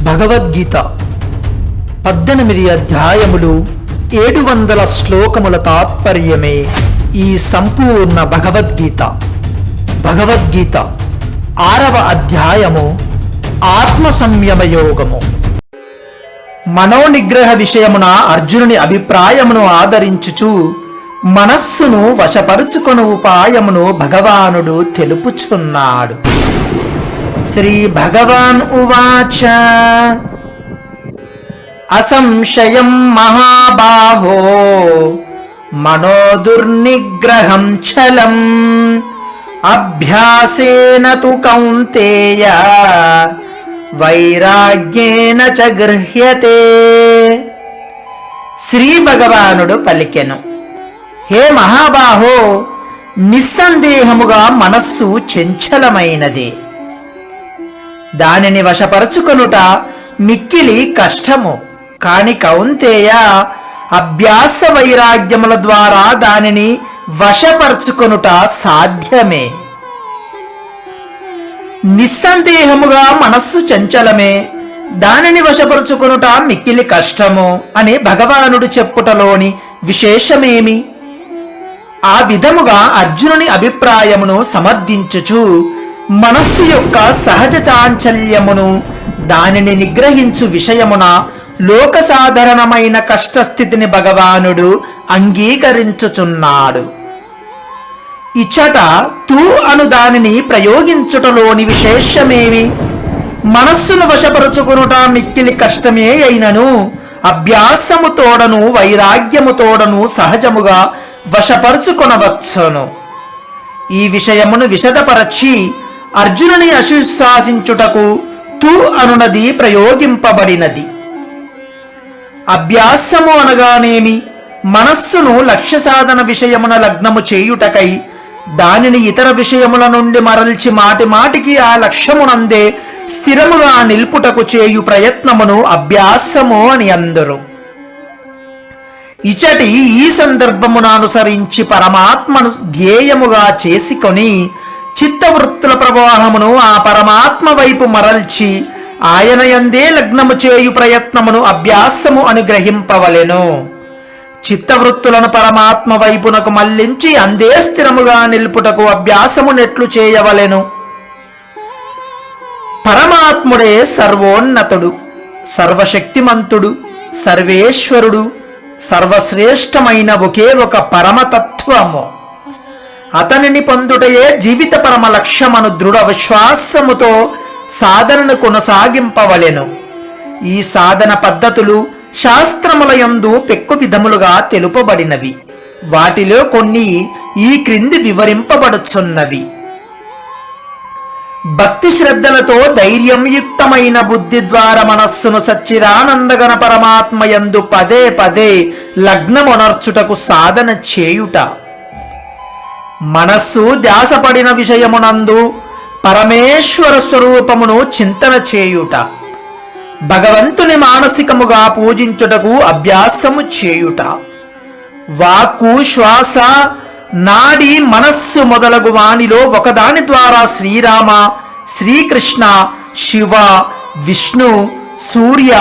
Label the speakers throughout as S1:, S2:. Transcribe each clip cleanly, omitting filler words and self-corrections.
S1: భగవద్గీత 18 అధ్యాయములు 700 శ్లోకముల తాత్పర్యమే ఈ సంపూర్ణ భగవద్గీత. భగవద్గీత 6వ అధ్యాయము ఆత్మ సంయమ యోగము. మనోనిగ్రహ విషయమున అర్జునుని అభిప్రాయమును ఆదరించుచు మనస్సును వశపరుచుకొను ఉపాయమును భగవానుడు తెలుపుచున్నాడు. శ్రీ భగవాన్ ఉవాచ అసంశయం మహాబాహో మనోదుర్నిగ్రహం చలం అభ్యాసేన తు కౌంతేయ వైరాగ్యేన చ గృహ్యతే. శ్రీ భగవానుడు పలికెను, హే మహాబాహో, నిస్సందేహముగా మనస్సు చంచలమైనదే. దానిని వశపరచుకొనుట మిక్కిలి కష్టము. కాని కౌంతేయ, అభ్యాస వైరాగ్యముల ద్వారా దానిని వశపరచుకొనుట సాధ్యమే. నిస్సందేహముగా మనస్సు చంచలమే, దానిని వశపరచుకొనుట మిక్కిలి కష్టము అని భగవానుడు చెప్పుటలోని విశేషమేమి? ఆ విధముగా అర్జునుని అభిప్రాయమును సమర్థించుచు మనస్సు యొక్క సహజ చాంచల్యమును, దానిని నిగ్రహించు విషయమున లోక సాధారణమైన కష్టస్థితిని భగవానుడు అంగీకరించుచున్నాడు. ఇచ్చట తూ అను దానిని ప్రయోగించుటలోని విశేషమేమి? మనస్సును వశపరుచుకునుట మిక్కిలి కష్టమే అయినను అభ్యాసము తోడను వైరాగ్యము తోడను సహజముగా వశపరుచుకొనవచ్చును. ఈ విషయమును విశదపరచి అర్జునుని అశుశాసించుటకు తు అనునది ప్రయోగింపబడినది. అభ్యాసము అనగానేమి? మనస్సును లక్ష్య సాధన విషయమున లగ్నము చేయుటకై దానిని ఇతర విషయముల నుండి మరల్చి మాటి మాటికి ఆ లక్ష్యమునందే స్థిరముగా నిల్పుటకు చేయు ప్రయత్నమును అభ్యాసము అని అందరు. ఇచటి ఈ సందర్భమును అనుసరించి పరమాత్మను ధ్యేయముగా చేసుకొని చిత్తవృత్తుల ప్రవాహమును ఆ పరమాత్మ వైపు మరల్చి ఆయన యందే లగ్నము చేయు ప్రయత్నమును అభ్యాసము అని గ్రహింపవలెను. చిత్తవృత్తులను పరమాత్మ వైపునకు మళ్లించి అందే స్థిరముగా నిల్పుటకు అభ్యాసము నెట్లు చేయవలెను. పరమాత్ముడే సర్వోన్నతుడు, సర్వశక్తిమంతుడు, సర్వేశ్వరుడు, సర్వశ్రేష్టమైన ఒకే ఒక పరమతత్వము. అతనిని పొందుటయే జీవిత పరమ లక్ష్యమను దృఢ విశ్వాసముతో సాధనను కొనసాగింపవలెను. ఈ సాధన పద్ధతులు శాస్త్రముల యందు పెక్కు విధములుగా తెలుపబడినవి. వాటిలో కొన్ని ఈ క్రింది వివరింపబడుచున్నవి. భక్తి శ్రద్ధలతో ధైర్యంయుక్తమైన బుద్ధి ద్వారా మనస్సును సచ్చిదానందగణ పరమాత్మ యందు పదే పదే లగ్నమునర్చుటకు సాధన చేయుట. మనస్సు ధ్యాసపడిన విషయమునందు పరమేశ్వర స్వరూపమును చింతన చేయుట. భగవంతుని మానసికముగా పూజించుటకు అభ్యాసము చేయుట. వాక్కు, శ్వాస, నాడి, మనస్సు మొదలగు వానిలో ఒకదాని ద్వారా శ్రీరామ, శ్రీకృష్ణ, శివ, విష్ణు, సూర్య,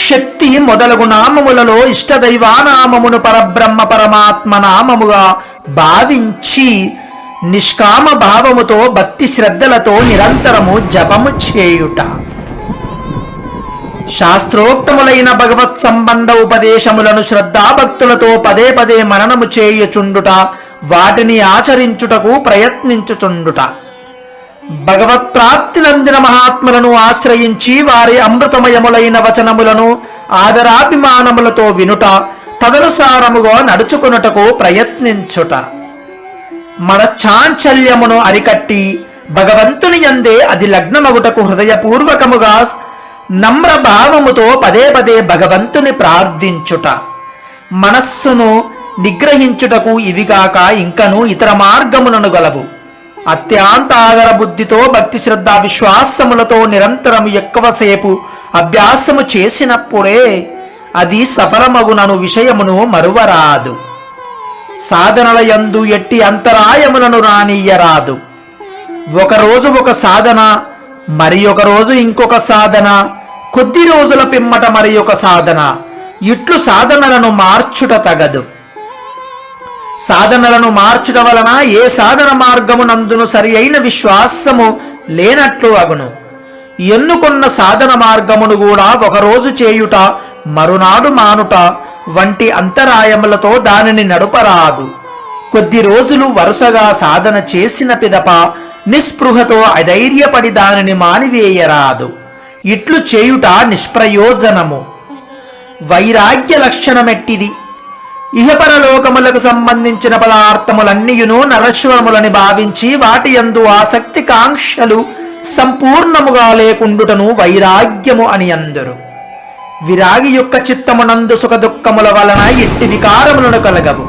S1: శక్తి మొదలగు నామములలో ఇష్టదైవానామమును పరబ్రహ్మ పరమాత్మ నామముగా భావించి నిష్కామ భావముతో భక్తి శ్రద్ధలతో నిరంతరము జపము చేయుట. శాస్త్రోక్తములైన భగవత్ సంబంధ ఉపదేశములను శ్రద్ధాభక్తులతో పదే పదే మననము చేయుచుండుట, వాటిని ఆచరించుటకు ప్రయత్నించుచుండుట. భగవత్ ప్రాప్తి నందిన మహాత్ములను ఆశ్రయించి వారి అమృతమయములైన వచనములను ఆదరాభిమానములతో వినుట, తదనుసారముగా నడుచుకున్నటకు ప్రయత్నించుట. మన చాంచల్యమును అరికట్టి భగవంతుని యందే అది లగ్నమగుటకు హృదయపూర్వకముగా నమ్రభావముతో పదే పదే భగవంతుని ప్రార్థించుట. మనస్సును నిగ్రహించుటకు ఇవిగాక ఇంకను ఇతర మార్గములను గలవు. అత్యంత ఆదర బుద్ధితో భక్తి శ్రద్ధ విశ్వాసములతో నిరంతరము ఎక్కువసేపు అభ్యాసము చేసినప్పుడే అది సఫలమగునను విషయమును మరువరాదు. సాధనల యందు ఎట్టి అంతరాయములను రానియ్యరాదు. ఒకరోజు ఒక సాధన, మరి ఒక రోజు ఇంకొక సాధన, కొద్ది రోజుల పిమ్మట మరి ఒక సాధన, ఇట్లు సాధనలను మార్చుట తగదు. సాధనలను మార్చుట వలన ఏ సాధన మార్గమునందును సరి అయిన విశ్వాసము లేనట్లు అగును. ఎన్నుకొన్న సాధన మార్గమును కూడా ఒకరోజు చేయుట మరునాడు మానుట వంటి అంతరాయములతో దానిని నడుపరాదు. కొద్ది రోజులు వరుసగా సాధన చేసిన పిదప నిస్పృహతో అధైర్యపడి దానిని మానివేయరాదు. ఇట్లు చేయుట నిష్ప్రయోజనము. వైరాగ్య లక్షణమెట్టిది. ఇహపరలోకములకు సంబంధించిన పదార్థములన్నీయును నరశ్వరములని భావించి వాటి యందు ఆసక్తి కాంక్షలు సంపూర్ణముగా లేకుండుటను వైరాగ్యము అని అందరు. విరాగి యొక్క చిత్తమునందు సుఖ దుఃఖముల వలన ఎట్టి వికారములను కలగవు.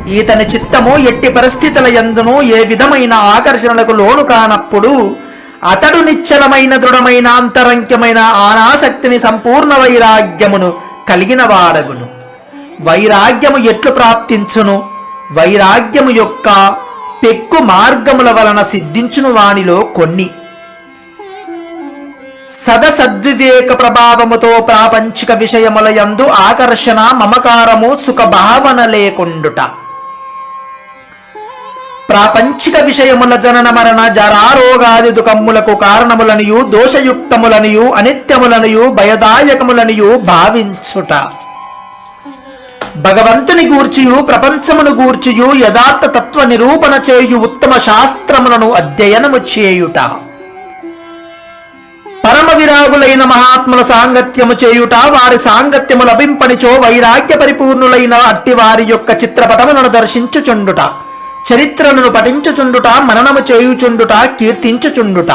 S1: ఈతని చిత్తము ఎట్టి పరిస్థితుల యందును ఏ విధమైన ఆకర్షణలకు లోను కానప్పుడు అతడు నిశ్చలమైన దృఢమైన అంతరంక్యమైన అనాసక్తిని సంపూర్ణ వైరాగ్యమును కలిగిన వాడగును. వైరాగ్యము ఎట్లు ప్రాప్తించును? వైరాగ్యము యొక్క పెక్కు మార్గముల వలన సిద్ధించును వానిలో కొన్ని. సదసద్వివేక ప్రభావముతో ప్రాపంచిక విషయముల యందు ఆకర్షణ మమకారము సుఖభావన లేకుండుట. ప్రాపంచిక విషయముల జనన మరణ జరారోగాది దుఃఖములకు కారణములనియు దోషయుక్తములనియు అనిత్యములనియు భయదాయకములనియు భావించుట. భగవంతుని గూర్చియు ప్రపంచమును గూర్చియు యథార్థ తత్వ నిరూపణ చేయు ఉత్తమ శాస్త్రములను అధ్యయనము చేయుట. పరమ విరాగులైన మహాత్ముల సాంగత్యము చేయుట, వారి సాంగత్యము లభింపనిచో వైరాగ్య పరిపూర్ణులైన అట్టి వారి యొక్క చిత్రపటములను దర్శించుచుండుట, చరిత్రలను పఠించుచుండుట, మననము చేయుచుండుట, కీర్తించుచుండుట.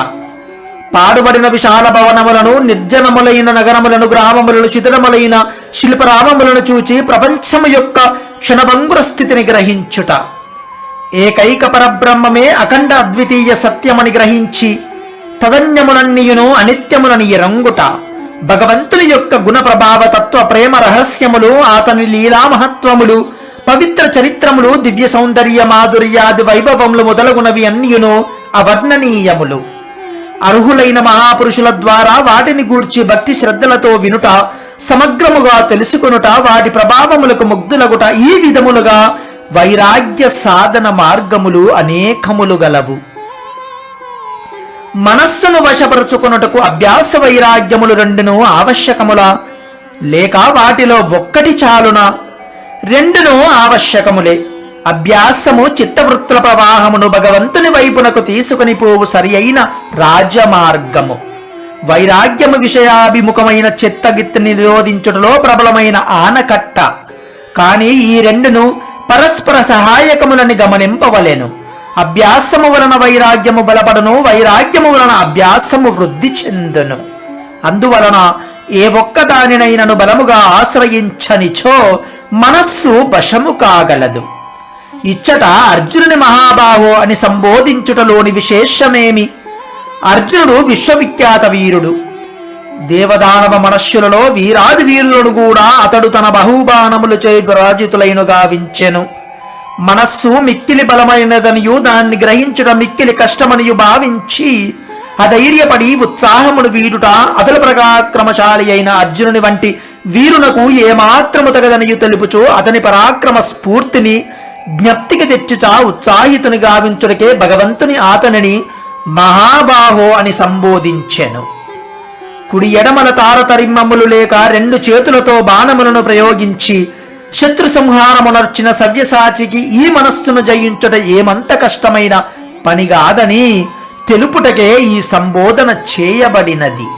S1: పాడుబడిన విశాల భవనములను, నిర్జనములైన నగరములను, గ్రామములను, శిథిలములైన శిల్పరామములను చూచి ప్రపంచము యొక్క క్షణభంగుర స్థితిని గ్రహించుట. ఏకైక పరబ్రహ్మమే అఖండ అద్వితీయ సత్యమని గ్రహించి తదన్యములన్నీయును అనిత్యములని ఎరంగుట. భగవంతుని యొక్క గుణ ప్రభావ తత్వ ప్రేమ రహస్యములు, అతని లీలా మహత్వములు, పవిత్ర చరిత్రములు, దివ్య సౌందర్య మాధుర్యాది వైభవములు మొదలగునవి అన్నియును అవర్ణనీయములు. అర్హులైన మహాపురుషుల ద్వారా వాటిని గూర్చి భక్తి శ్రద్ధలతో వినుట, సమగ్రముగా తెలుసుకొనుట, వాటి ప్రభావములకు ముగ్ధులగుట, ఈ విధములుగా వైరాగ్య సాధన మార్గములు అనేకములు గలవు. మనస్సును వశపరుచుకొనుటకు అభ్యాస వైరాగ్యములు రెండును ఆవశ్యకములా, లేక వాటిలో ఒక్కటి చాలునా? రెండును ఆవశ్యకములే. అభ్యాసము చిత్తవృత్తుల ప్రవాహమును భగవంతుని వైపునకు తీసుకుని పోవు సరి అయిన రాజమార్గము. వైరాగ్యము విషయాభిముఖమైన చిత్తగిత్తిని నిరోధించుటలో ప్రబలమైన ఆనకట్ట. కానీ ఈ రెండును పరస్పర సహాయకములని గమనింపవలెను. అభ్యాసము వలన వైరాగ్యము బలపడును, వైరాగ్యము వలన అభ్యాసము వృద్ధి చెందును. అందువలన ఏ ఒక్క దానినైనను బలముగా ఆశ్రయించనిచో మనస్సు వశము కాగలదు. ఇచ్చట అర్జునుని మహాబాహో అని సంబోధించుటలోని విశేషమేమి? అర్జునుడు విశ్వవిఖ్యాత వీరుడు. దేవదానవ మనస్సులలో వీరాది వీరులను కూడా అతడు తన బహుబాణములు చే విరాజితులైనగా వించెను. మనస్సు మిక్కిలి బలమైనదనియు దాన్ని గ్రహించుట మిక్కిలి కష్టమనియు భావించి అధైర్యపడి ఉత్సాహమును వీడుట అతల పరాక్రమశాలి అయిన అర్జునుని వంటి వీరునకు ఏమాత్రము తగదనియు తెలుపుచు అతని పరాక్రమ స్ఫూర్తిని జ్ఞప్తికి తెచ్చుచా ఉత్సాహితుని గావించుటకే భగవంతుని అతనిని మహాబాహో అని సంబోధించెను. కుడి ఎడమల తారతరిమ్మములు లేక రెండు చేతులతో బాణములను ప్రయోగించి శత్రు సంహారమునర్చిన సవ్యసాచికి ఈ మనస్సును జయించుట ఏమంత కష్టమైన పనిగాదని తెలుపుటకే ఈ సంబోధన చేయబడినది.